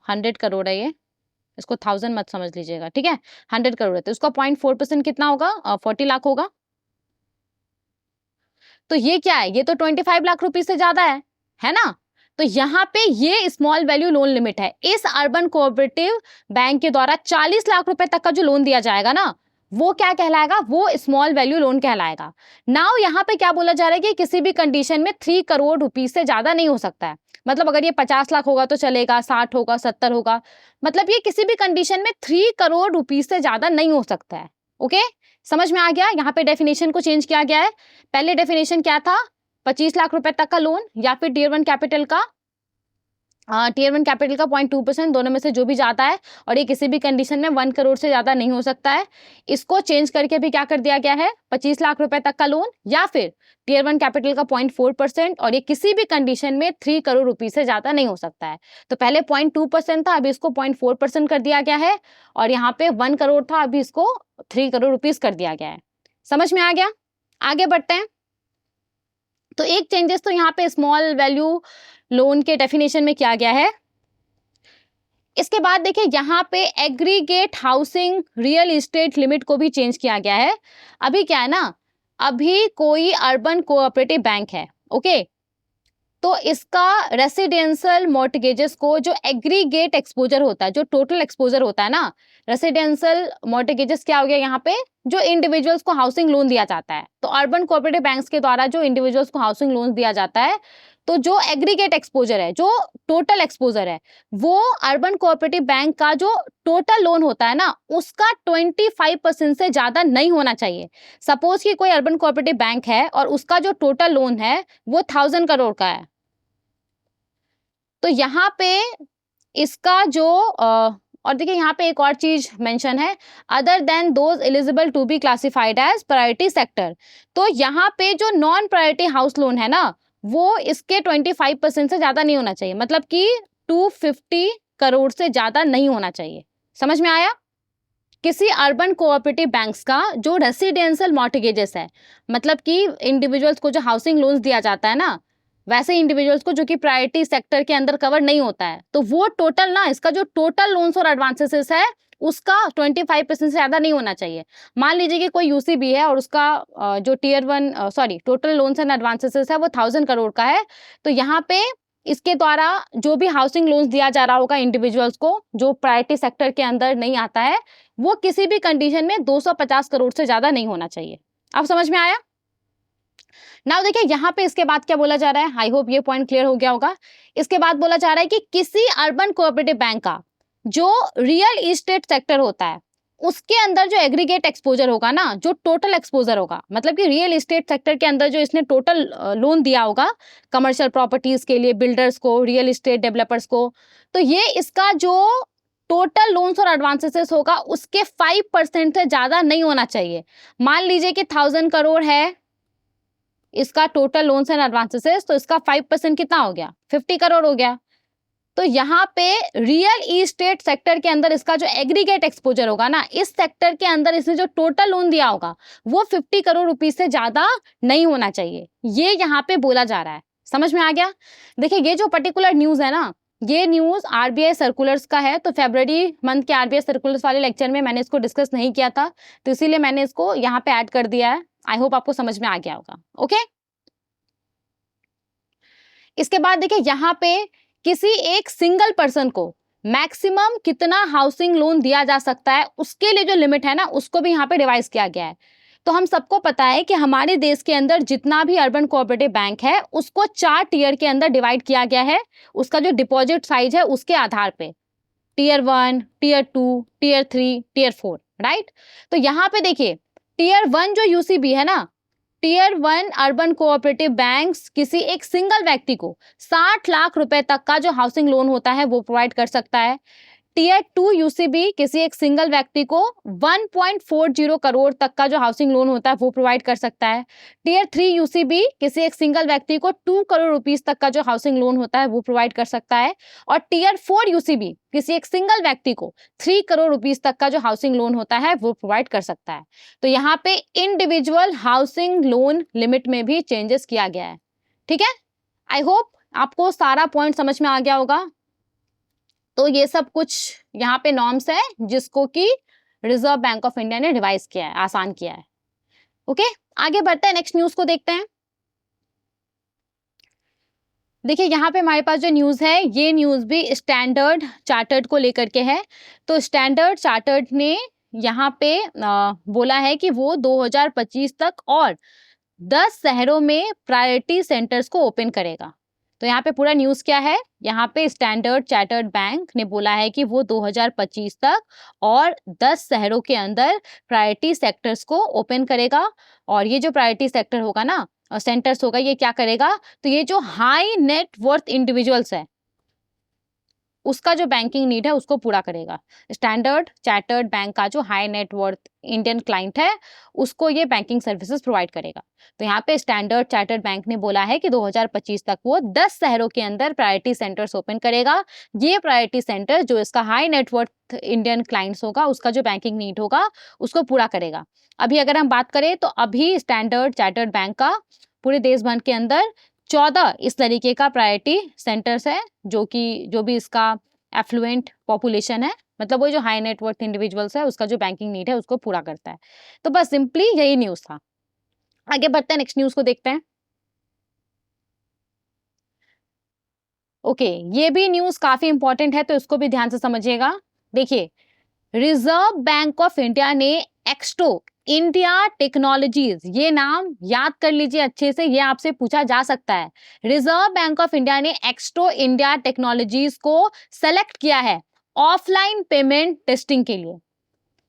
A: 100 करोड़ है, ये इसको 1000 मत समझ लीजिएगा, ठीक है। 100 करोड़ है तो इसका 0.4% कितना होगा, 40 लाख होगा। तो ये क्या है, ये तो 25 लाख रुपीस से ज्यादा है ना। तो यहाँ पे ये स्मॉल वैल्यू लोन लिमिट है। इस अर्बन कोऑपरेटिव बैंक के द्वारा 40 लाख रुपए तक का जो लोन दिया जाएगा ना वो क्या कहलाएगा, वो स्मॉल वैल्यू लोन कहलाएगा। नाउ यहाँ पे क्या बोला जा रहा है कि किसी भी कंडीशन में 3 करोड़ रुपीस से ज्यादा नहीं हो सकता है। मतलब अगर ये 50 लाख होगा तो चलेगा, 60 होगा, 70 होगा, मतलब ये किसी भी कंडीशन में 3 करोड़ रुपीस से ज्यादा नहीं हो सकता है। ओके, समझ में आ गया। यहाँ पे डेफिनेशन को चेंज किया गया है। पहले डेफिनेशन क्या था, 25 लाख रुपए तक का लोन या फिर टियर 1 कैपिटल का 0.2%, दोनों में से जो भी जाता है, और ये किसी भी कंडीशन में 1 करोड़ से ज्यादा नहीं हो सकता है। इसको चेंज करके भी क्या कर दिया गया है, 25 लाख रुपए तक का लोन या फिर टियर 1 कैपिटल का 0.4%, और ये किसी भी कंडीशन में 3 करोड़ रुपीस से ज्यादा नहीं हो सकता है। तो पहले 0.2% था, अभी इसको 0.4% कर दिया गया है, और यहाँ पे 1 करोड़ था, अभी इसको 3 करोड़ रुपीस कर दिया गया है। समझ में आ गया, आगे बढ़ते हैं। तो एक चेंजेस तो यहाँ पे स्मॉल वैल्यू लोन के डेफिनेशन में किया गया है। इसके बाद देखिए यहाँ पे aggregate housing real estate limit को भी चेंज किया गया है। अभी क्या है ना, अभी कोई अर्बन कोऑपरेटिव बैंक है, ओके, तो इसका रेसिडेंशियल मॉर्टगेजेस को जो एग्रीगेट एक्सपोजर होता है, जो टोटल एक्सपोजर होता है ना, रेसिडेंशियल मॉर्टगेजेस क्या हो गया यहाँ पे, जो इंडिविजुअल्स को हाउसिंग लोन दिया जाता है। तो अर्बन कोऑपरेटिव बैंक्स के द्वारा जो इंडिविजुअल्स को हाउसिंग लोन दिया जाता है, तो जो एग्रीगेट एक्सपोजर है, जो टोटल एक्सपोजर है, वो अर्बन कोऑपरेटिव बैंक का जो टोटल लोन होता है ना उसका 25% से ज्यादा नहीं होना चाहिए। सपोज कि कोई अर्बन कोऑपरेटिव बैंक है और उसका जो टोटल लोन है वो 1000 करोड़ का है, तो यहाँ पे इसका जो और देखिए यहाँ पे एक और चीज मेंशन है, other than those eligible to be classified as priority sector. तो यहाँ पे जो नॉन प्रायोरिटी हाउस लोन है ना वो इसके 25% से ज्यादा नहीं होना चाहिए, मतलब कि 250 करोड़ से ज्यादा नहीं होना चाहिए। समझ में आया। किसी अर्बन कोऑपरेटिव बैंक्स का जो रेसिडेंशियल मॉर्टगेजेस है, मतलब कि इंडिविजुअल्स को जो हाउसिंग लोन्स दिया जाता है ना, वैसे इंडिविजुअल्स को जो कि प्रायोरिटी सेक्टर के अंदर कवर नहीं होता है, तो वो टोटल ना, इसका जो टोटल लोन्स और एडवांसेस है उसका 25% से ज्यादा नहीं होना चाहिए। मान लीजिए कि कोई यूसीबी है और उसका जो tier 1 total loans and advances है वो 1000 करोड़ का है, तो यहाँ पे इसके द्वारा जो भी हाउसिंग लोन्स दिया जा रहा होगा इंडिविजुअल्स को जो प्रायोरिटी सेक्टर के अंदर नहीं आता है, वो किसी भी कंडीशन में 250 करोड़ से ज्यादा नहीं होना चाहिए। अब समझ में आया। नाउ देखिए यहाँ पे इसके बाद क्या बोला जा रहा है, आई होप ये पॉइंट क्लियर हो गया होगा। इसके बाद बोला जा रहा है कि किसी अर्बन कोऑपरेटिव बैंक का जो रियल एस्टेट सेक्टर होता है उसके अंदर जो एग्रीगेट एक्सपोजर होगा ना, जो टोटल एक्सपोजर होगा, मतलब कि रियल एस्टेट सेक्टर के अंदर जो इसने टोटल लोन दिया होगा कमर्शियल प्रॉपर्टीज के लिए, बिल्डर्स को, रियल एस्टेट डेवलपर्स को, तो ये इसका जो टोटल लोन्स और एडवांसेस होगा उसके 5% से ज्यादा नहीं होना चाहिए। मान लीजिए कि 1000 करोड़ है इसका टोटल लोन्स एंड एडवांसेस, तो इसका 5% कितना हो गया, 50 करोड़ हो गया। तो यहाँ पे रियल इस्टेट सेक्टर के अंदर इसका जो एग्रीगेट एक्सपोजर होगा ना, इस सेक्टर के अंदर इसने जो टोटल लोन दिया होगा वो 50 करोड़ रुपीस से ज्यादा नहीं होना चाहिए, ये यहाँ पे बोला जा रहा है। समझ में आ गया? देखिए ये जो पर्टिकुलर न्यूज है ना, ये न्यूज आरबीआई सर्कुलर्स का है, तो फरवरी मंथ के आरबीआई सर्कुलर्स वाले लेक्चर में मैंने इसको डिस्कस नहीं किया था, तो इसीलिए मैंने इसको यहाँ पे ऐड कर दिया है। आई होप आपको समझ में आ गया होगा। ओके, इसके बाद देखिए यहाँ पे किसी एक सिंगल पर्सन को मैक्सिमम कितना हाउसिंग लोन दिया जा सकता है, उसके लिए जो लिमिट है ना, उसको भी यहाँ पे डिवाइस किया गया है। तो हम सबको पता है कि हमारे देश के अंदर जितना भी अर्बन कोऑपरेटिव बैंक है उसको 4 टियर के अंदर डिवाइड किया गया है, उसका जो डिपॉजिट साइज है उसके आधार पे, tier 1, tier 2, tier 3, tier 4, right. तो यहाँ पे देखिए टियर 1 जो यूसीबी है ना, टियर 1 अर्बन कोऑपरेटिव बैंक्स किसी एक सिंगल व्यक्ति को 60 लाख रुपए तक का जो हाउसिंग लोन होता है वो प्रोवाइड कर सकता है। टियर 2 यूसीबी किसी एक सिंगल व्यक्ति को 1.40 करोड़ तक का जो हाउसिंग लोन होता है वो प्रोवाइड कर सकता है। टियर 3 यूसीबी किसी एक सिंगल व्यक्ति को 2 करोड़ रुपीस तक का जो हाउसिंग लोन होता है वो प्रोवाइड कर सकता है। और टियर 4 यूसीबी किसी एक सिंगल व्यक्ति को 3 करोड़ रुपीस तक का जो हाउसिंग लोन होता है वो प्रोवाइड कर सकता है। तो यहाँ पे इंडिविजुअल हाउसिंग लोन लिमिट में भी चेंजेस किया गया है। ठीक है, आई होप आपको सारा पॉइंट समझ में आ गया होगा। तो ये सब कुछ यहाँ पे नॉर्म्स है जिसको कि रिजर्व बैंक ऑफ इंडिया ने रिवाइज किया है, आसान किया है। ओके, आगे बढ़ते हैं, नेक्स्ट न्यूज को देखते हैं। देखिए यहाँ पे हमारे पास जो न्यूज है, ये न्यूज भी स्टैंडर्ड चार्टर्ड को लेकर के है। तो स्टैंडर्ड चार्टर्ड ने यहाँ पे बोला है कि वो 2025 तक और 10 शहरों में प्रायोरिटी सेंटर्स को ओपन करेगा। तो यहाँ पे पूरा न्यूज़ क्या है, यहाँ पे स्टैंडर्ड चार्टर्ड बैंक ने बोला है कि वो 2025 तक और 10 शहरों के अंदर प्रायोरिटी सेक्टर्स को ओपन करेगा। और ये जो प्रायोरिटी सेक्टर होगा ना, सेंटर्स होगा, ये क्या करेगा, तो ये जो हाई नेट वर्थ इंडिविजुअल्स है उसका जो बैंकिंग नीड है उसको पूरा करेगा। स्टैंडर्ड चार्टर्ड बैंक का जो high net worth Indian client है उसको ये बैंकिंग सर्विसेज प्रोवाइड करेगा। तो यहाँ पे स्टैंडर्ड चार्टर्ड बैंक ने बोला है कि 2025 तक वो 10 शहरों के अंदर प्रायोरिटी सेंटर्स ओपन करेगा। ये प्रायोरिटी सेंटर जो इसका हाई नेटवर्थ इंडियन क्लाइंट्स होगा उसका जो बैंकिंग नीड होगा उसको पूरा करेगा। अभी अगर हम बात करें तो अभी स्टैंडर्ड चार्टर्ड बैंक का पूरे देश भर के अंदर 14 इस तरीके का प्रायोरिटी सेंटर्स है, जो भी इसका एफ्लुएंट पॉपुलेशन है, मतलब वो जो हाई नेटवर्थ इंडिविजुअल्स है उसका जो बैंकिंग नीड है उसको पूरा करता है। तो बस सिंपली यही न्यूज था। आगे बढ़ते हैं, नेक्स्ट न्यूज को देखते हैं। ओके, ये भी न्यूज काफी इंपॉर्टेंट है तो इसको भी ध्यान से समझिएगा। देखिए, रिजर्व बैंक ऑफ इंडिया ने एक्सटो इंडिया टेक्नोलॉजीज, ये नाम याद कर लीजिए अच्छे से, ये आपसे पूछा जा सकता है। रिजर्व बैंक ऑफ इंडिया ने एक्सटो इंडिया टेक्नोलॉजीज को सेलेक्ट किया है ऑफलाइन पेमेंट टेस्टिंग के लिए।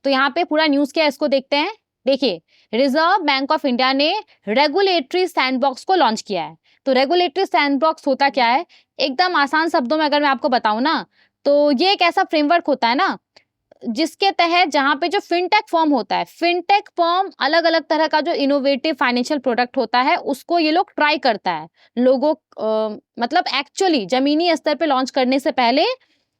A: तो यहाँ पे पूरा न्यूज क्या है इसको देखते हैं। देखिए, रिजर्व बैंक ऑफ इंडिया ने रेगुलेटरी सैंडबॉक्स को लॉन्च किया है। तो रेगुलेटरी सैंडबॉक्स होता क्या है, एकदम आसान शब्दों में अगर मैं आपको बताऊं ना, तो ये एक ऐसा फ्रेमवर्क होता है ना जिसके तहत जहाँ पे जो फिनटेक फॉर्म होता है, फिनटेक फॉर्म अलग अलग तरह का जो इनोवेटिव फाइनेंशियल प्रोडक्ट होता है उसको ये लोग ट्राई करता है। लोगों मतलब एक्चुअली जमीनी स्तर पे लॉन्च करने से पहले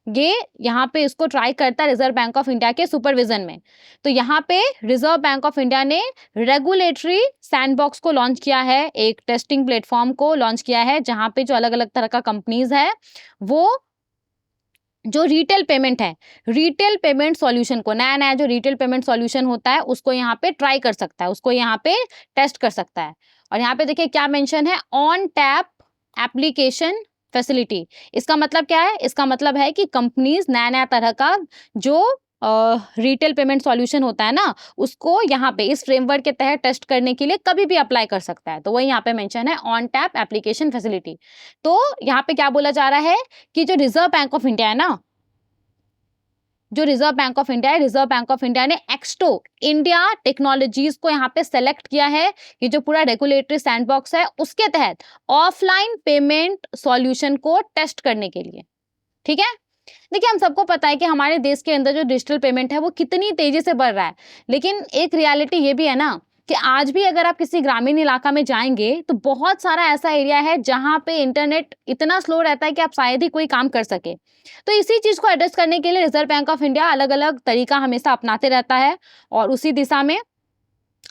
A: ये यहाँ पे इसको ट्राई करता है रिजर्व बैंक ऑफ इंडिया के सुपरविजन में। तो यहाँ पे रिजर्व बैंक ऑफ इंडिया ने रेगुलेटरी सैंडबॉक्स को लॉन्च किया है, एक टेस्टिंग प्लेटफॉर्म को लॉन्च किया है जहाँ पे जो अलग अलग तरह का कंपनीज है वो जो रिटेल पेमेंट है, रिटेल पेमेंट सॉल्यूशन को, नया नया जो रिटेल पेमेंट सॉल्यूशन होता है उसको यहाँ पे ट्राई कर सकता है, उसको यहाँ पे टेस्ट कर सकता है। और यहाँ पे देखिए क्या मेंशन है, ऑन टैप एप्लीकेशन फैसिलिटी। इसका मतलब क्या है, इसका मतलब है कि कंपनीज नया नया तरह का जो रिटेल पेमेंट सॉल्यूशन होता है ना उसको यहाँ पे इस फ्रेमवर्क के तहत टेस्ट करने के लिए कभी भी अप्लाई कर सकता है। तो वही यहाँ पे मेंशन है, ऑन टैप एप्लीकेशन फैसिलिटी। तो यहाँ पे क्या बोला जा रहा है कि जो रिजर्व बैंक ऑफ इंडिया है ना, जो रिजर्व बैंक ऑफ इंडिया है, रिजर्व बैंक ऑफ इंडिया ने एक्सटो इंडिया टेक्नोलॉजीज को यहाँ पे सेलेक्ट किया है। ये जो पूरा रेगुलेटरी सैंडबॉक्स है उसके तहत ऑफलाइन पेमेंट सॉल्यूशन को टेस्ट करने के लिए। ठीक है, देखिए हम सबको पता है कि हमारे देश के अंदर जो डिजिटल पेमेंट है वो कितनी तेजी से बढ़ रहा है, लेकिन एक रियलिटी ये भी है ना कि आज भी अगर आप किसी ग्रामीण इलाका में जाएंगे तो बहुत सारा ऐसा एरिया है जहां पे इंटरनेट इतना स्लो रहता है कि आप शायद ही कोई काम कर सके। तो इसी चीज को एड्रेस करने के लिए रिजर्व बैंक ऑफ इंडिया अलग अलग तरीका हमेशा अपनाते रहता है और उसी दिशा में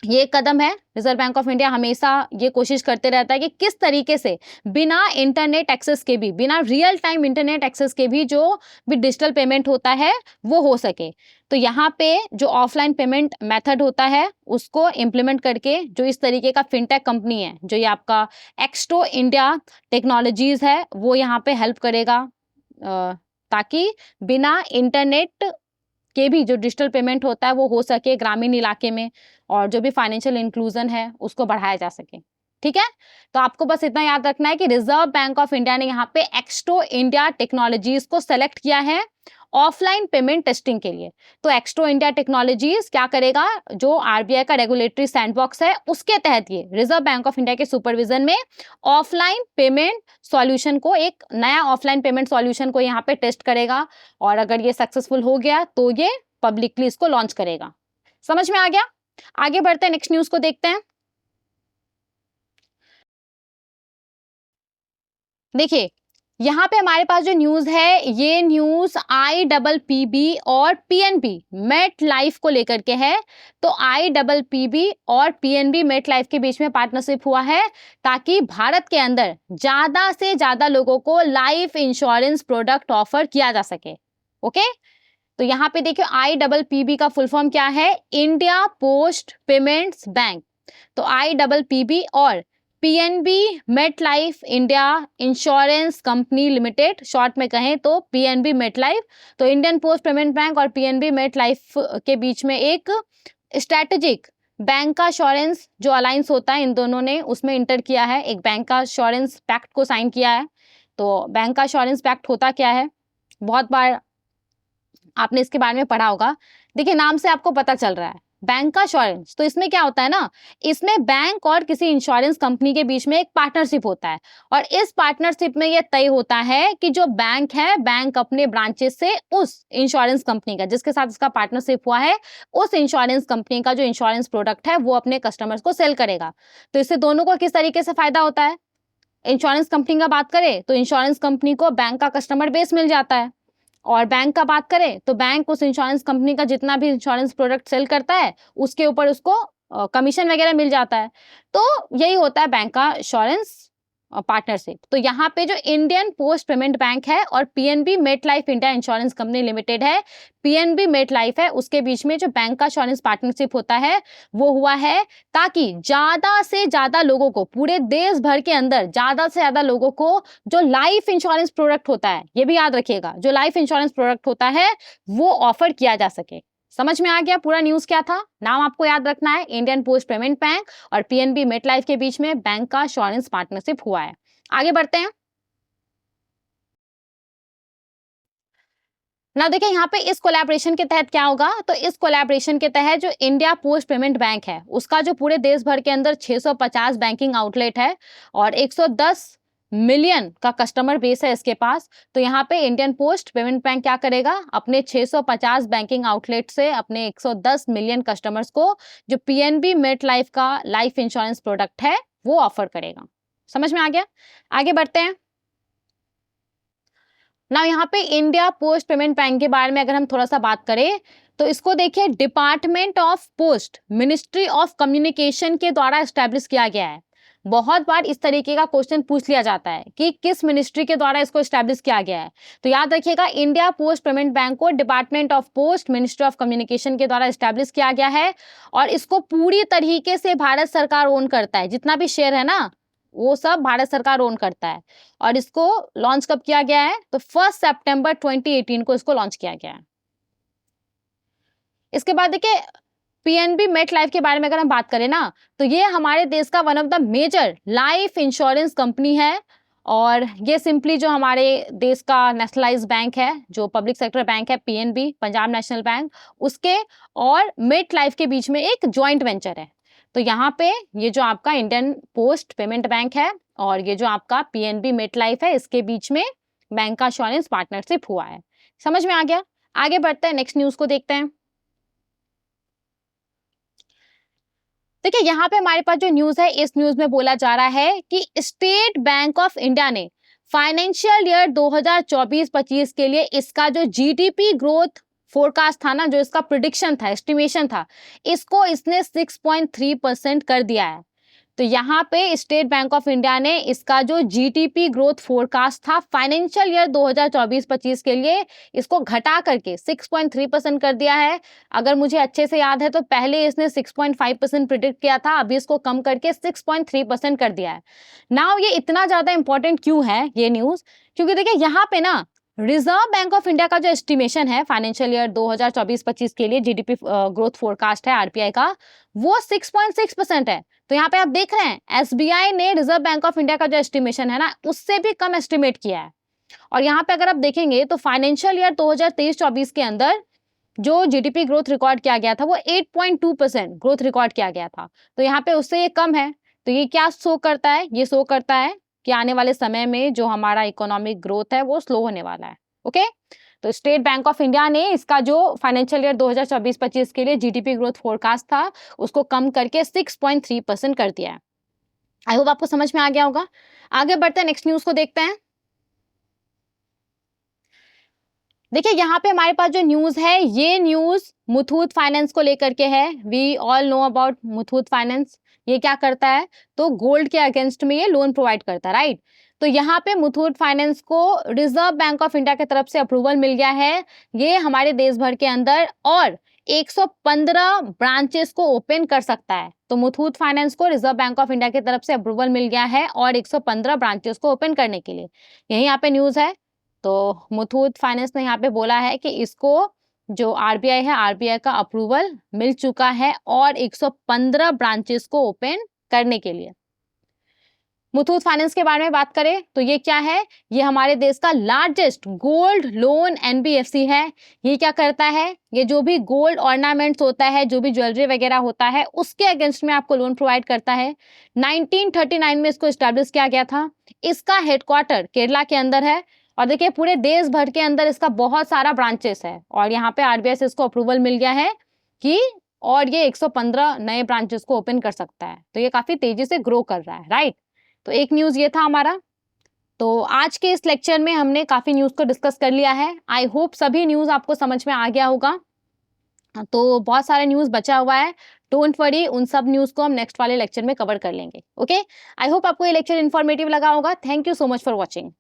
A: ये एक कदम है। रिजर्व बैंक ऑफ इंडिया हमेशा ये कोशिश करते रहता है कि किस तरीके से बिना इंटरनेट एक्सेस के भी, बिना रियल टाइम इंटरनेट एक्सेस के भी जो भी डिजिटल पेमेंट होता है वो हो सके। तो यहाँ पे जो ऑफलाइन पेमेंट मेथड होता है उसको इम्प्लीमेंट करके जो इस तरीके का फिनटेक कंपनी है, जो ये आपका एक्सटो इंडिया टेक्नोलॉजीज है, वो यहाँ पे हेल्प करेगा ताकि बिना इंटरनेट के भी जो डिजिटल पेमेंट होता है वो हो सके ग्रामीण इलाके में, और जो भी फाइनेंशियल इंक्लूजन है उसको बढ़ाया जा सके। ठीक है, तो आपको बस इतना याद रखना है कि रिजर्व बैंक ऑफ इंडिया ने यहाँ पे एक्सटो इंडिया टेक्नोलॉजीज को सेलेक्ट किया है ऑफलाइन पेमेंट टेस्टिंग के लिए। तो एक्सटो इंडिया टेक्नोलॉजीज क्या करेगा, जो आरबीआई का रेगुलेटरी सैंडबॉक्स है उसके तहत ये रिजर्व बैंक ऑफ इंडिया के सुपरविजन में ऑफलाइन पेमेंट सॉल्यूशन को, एक नया ऑफलाइन पेमेंट सॉल्यूशन को यहाँ पे टेस्ट करेगा, और अगर ये सक्सेसफुल हो गया तो ये पब्लिकली इसको लॉन्च करेगा। समझ में आ गया? आगे बढ़ते हैं, नेक्स्ट न्यूज को देखते हैं। देखिए यहाँ पे हमारे पास जो न्यूज है ये न्यूज IPPB और PNB मेट लाइफ को लेकर के है। तो IPPB और PNB मेट लाइफ के बीच में पार्टनरशिप हुआ है ताकि भारत के अंदर ज्यादा से ज्यादा लोगों को लाइफ इंश्योरेंस प्रोडक्ट ऑफर किया जा सके। ओके, तो यहाँ पे देखिए IPPB का फुल फॉर्म क्या है, इंडिया पोस्ट पेमेंट्स बैंक। तो IPPB और PNB Met Life India insurance company limited, short में कहें तो PNB मेट लाइफ, तो इंडियन पोस्ट पेमेंट बैंक और PNB मेट लाइफ के बीच में एक स्ट्रैटेजिक बैंक का इंश्योरेंस जो अलायंस होता है इन दोनों ने उसमें इंटर किया है, एक बैंक का इंश्योरेंस पैक्ट को साइन किया है। तो बैंक का इंश्योरेंस पैक्ट होता क्या है, बहुत बार आपने इसके बारे में पढ़ा होगा। देखिए नाम से आपको पता चल रहा है बैंक का इंश्योरेंस, तो इसमें क्या होता है ना, इसमें बैंक और किसी इंश्योरेंस कंपनी के बीच में एक पार्टनरशिप होता है, और इस पार्टनरशिप में यह तय होता है कि जो बैंक है, बैंक अपने ब्रांचेस से उस इंश्योरेंस कंपनी का जिसके साथ इसका पार्टनरशिप हुआ है, उस इंश्योरेंस कंपनी का जो इंश्योरेंस प्रोडक्ट है वो अपने कस्टमर्स को सेल करेगा। तो इससे दोनों को किस तरीके से फायदा होता है, इंश्योरेंस कंपनी का बात करें तो इंश्योरेंस कंपनी को बैंक का कस्टमर बेस मिल जाता है, और बैंक का बात करें तो बैंक उस इंश्योरेंस कंपनी का जितना भी इंश्योरेंस प्रोडक्ट सेल करता है उसके ऊपर उसको कमीशन वगैरह मिल जाता है। तो यही होता है बैंक का इंश्योरेंस पार्टनरशिप। तो यहाँ पे जो इंडियन पोस्ट पेमेंट बैंक है और PNB Met Life India insurance company limited है, PNB मेट लाइफ है, उसके बीच में जो बैंक का इंश्योरेंस पार्टनरशिप होता है वो हुआ है ताकि ज्यादा से ज्यादा लोगों को, पूरे देश भर के अंदर ज्यादा से ज्यादा लोगों को जो लाइफ इंश्योरेंस प्रोडक्ट होता है, ये भी याद रखिएगा, जो लाइफ इंश्योरेंस प्रोडक्ट होता है वो ऑफर किया जा सके। समझ में आ गया पूरा न्यूज क्या था? नाम आपको याद रखना है, इंडियन पोस्ट पेमेंट बैंक और PNB मेट लाइफ के बीच में बैंक का इंश्योरेंस पार्टनरशिप हुआ है। आगे बढ़ते हैं ना। देखिए यहाँ पे इस कोलैबोरेशन के तहत क्या होगा, तो इस कोलैबोरेशन के तहत जो इंडिया पोस्ट पेमेंट बैंक है उसका जो पूरे देश भर के अंदर 650 बैंकिंग आउटलेट है और 110 मिलियन का कस्टमर बेस है इसके पास। तो यहाँ पे इंडियन पोस्ट पेमेंट बैंक क्या करेगा, अपने 650 बैंकिंग आउटलेट से अपने 110 मिलियन कस्टमर्स को जो PNB मेट लाइफ का लाइफ इंश्योरेंस प्रोडक्ट है वो ऑफर करेगा। समझ में आ गया? आगे बढ़ते हैं ना। यहाँ पे इंडिया पोस्ट पेमेंट बैंक के बारे में अगर हम थोड़ा सा बात करें तो इसको देखिए department of post ministry of communication के द्वारा एस्टेब्लिश किया गया है। बहुत बार इस तरीके का क्वेश्चन पूछ लिया जाता है कि किस मिनिस्ट्री के द्वारा इसको एस्टेब्लिश किया गया है। तो याद रखिएगा इंडिया पोस्ट पेमेंट बैंक को department of post ministry of communication के द्वारा एस्टेब्लिश किया गया है, और इसको पूरी तरीके से भारत सरकार ओन करता है। जितना भी शेयर है ना वो सब भारत सरकार ओन करता है। और इसको लॉन्च कब किया गया है, तो 1 सितंबर 2018 को इसको लॉन्च किया गया है। इसके बाद देखिए PNB मेट लाइफ के बारे में अगर हम बात करें ना, तो ये हमारे देश का one of the major life insurance company है, और ये सिंपली जो हमारे देश का नेशनलाइज्ड बैंक है, जो पब्लिक सेक्टर बैंक है, पीएनबी, पंजाब नेशनल बैंक, उसके और मेट लाइफ के बीच में एक जॉइंट वेंचर है। तो यहाँ पे ये जो आपका इंडियन पोस्ट पेमेंट बैंक है और ये जो आपका पीएनबी मेट लाइफ है, इसके बीच में बैंक का इंश्योरेंस पार्टनरशिप हुआ है। समझ में आ गया? आगे बढ़ते हैं, नेक्स्ट न्यूज को देखते हैं। देखिए यहाँ पे हमारे पास जो न्यूज है, इस न्यूज में बोला जा रहा है कि स्टेट बैंक ऑफ इंडिया ने फाइनेंशियल ईयर 2024-25 के लिए इसका जो जीडीपी ग्रोथ फोरकास्ट था ना, जो इसका प्रिडिक्शन था, एस्टिमेशन था, इसको इसने 6.3% कर दिया है। तो यहाँ पे स्टेट बैंक ऑफ इंडिया ने इसका जो जीडीपी ग्रोथ फोरकास्ट था फाइनेंशियल ईयर 2024-25 के लिए, इसको घटा करके 6.3% कर दिया है। अगर मुझे अच्छे से याद है तो पहले इसने 6.5% प्रिडिक्ट किया था, अभी इसको कम करके 6.3% कर दिया है। नाउ ये इतना ज्यादा इंपॉर्टेंट क्यों है ये न्यूज? क्योंकि देखिए यहाँ पे ना रिजर्व बैंक ऑफ इंडिया का जो एस्टिमेशन है फाइनेंशियल ईयर 2024-25 के लिए जीडीपी ग्रोथ फोरकास्ट है आरबीआई का, वो 6.6% है। तो यहाँ पे आप देख रहे हैं एसबीआई ने रिजर्व बैंक ऑफ इंडिया का जो एस्टिमेशन है ना, उससे भी कम एस्टिमेट किया है। और यहाँ पे अगर आप देखेंगे तो फाइनेंशियल ईयर 2023-24 के अंदर जो जीडीपी ग्रोथ रिकॉर्ड किया गया था वो 8.2% ग्रोथ रिकॉर्ड किया गया था। तो यहाँ पे उससे ये कम है। तो ये क्या शो करता है? ये शो करता है कि आने वाले समय में जो हमारा इकोनॉमिक ग्रोथ है वो स्लो होने वाला है। ओके, तो स्टेट बैंक ऑफ इंडिया ने इसका जो फाइनेंशियल ईयर 2024-25 के लिए जीडीपी ग्रोथ फोरकास्ट था उसको कम करके 6.3% कर दिया है। आई होप आपको समझ में आ गया होगा। आगे बढ़ते हैं, नेक्स्ट न्यूज को देखते हैं। देखिए यहाँ पे हमारे पास जो न्यूज है, ये न्यूज मुथूट फाइनेंस को लेकर के है। We all know about Muthoot finance. ये क्या करता है? तो गोल्ड के अगेंस्ट में ये लोन प्रोवाइड करता है, राइट। तो यहाँ पे मुथूट फाइनेंस को रिजर्व बैंक ऑफ इंडिया की तरफ से अप्रूवल मिल गया है। ये हमारे देश भर के अंदर और 115 ब्रांचेस को ओपन कर सकता है। तो मुथूट फाइनेंस को रिजर्व बैंक ऑफ इंडिया की तरफ से अप्रूवल मिल गया है और 115 ब्रांचेस को ओपन करने के लिए। यही यहाँ पे न्यूज है। तो मुथूट फाइनेंस ने यहाँ पे बोला है कि इसको जो आरबीआई है, आरबीआई का अप्रूवल मिल चुका है और 115 ब्रांचेस को ओपन करने के लिए। मुथूट फाइनेंस के बारे में बात करें तो ये क्या है? ये हमारे देश का लार्जेस्ट गोल्ड लोन एनबीएफसी है। ये क्या करता है? ये जो भी गोल्ड ऑर्नामेंट्स होता है, जो भी ज्वेलरी वगैरह होता है, उसके अगेंस्ट में आपको लोन प्रोवाइड करता है। 1939 में इसको एस्टैब्लिश किया गया था। इसका हेडक्वार्टर केरला के अंदर है और देखिए पूरे देश भर के अंदर इसका बहुत सारा ब्रांचेस है और यहाँ पे आरबीआई से इसको अप्रूवल मिल गया है कि और ये 115 नए ब्रांचेस को ओपन कर सकता है। तो ये काफी तेजी से ग्रो कर रहा है, राइट। तो एक न्यूज ये था हमारा। तो आज के इस लेक्चर में हमने काफी न्यूज को डिस्कस कर लिया है। आई होप सभी न्यूज आपको समझ में आ गया होगा। तो बहुत सारे न्यूज बचा हुआ है, डोंट वरी, उन सब न्यूज को हम नेक्स्ट वाले लेक्चर में कवर कर लेंगे। ओके, आई होप आपको ये लेक्चर इन्फॉर्मेटिव लगा होगा। Thank you so much for watching.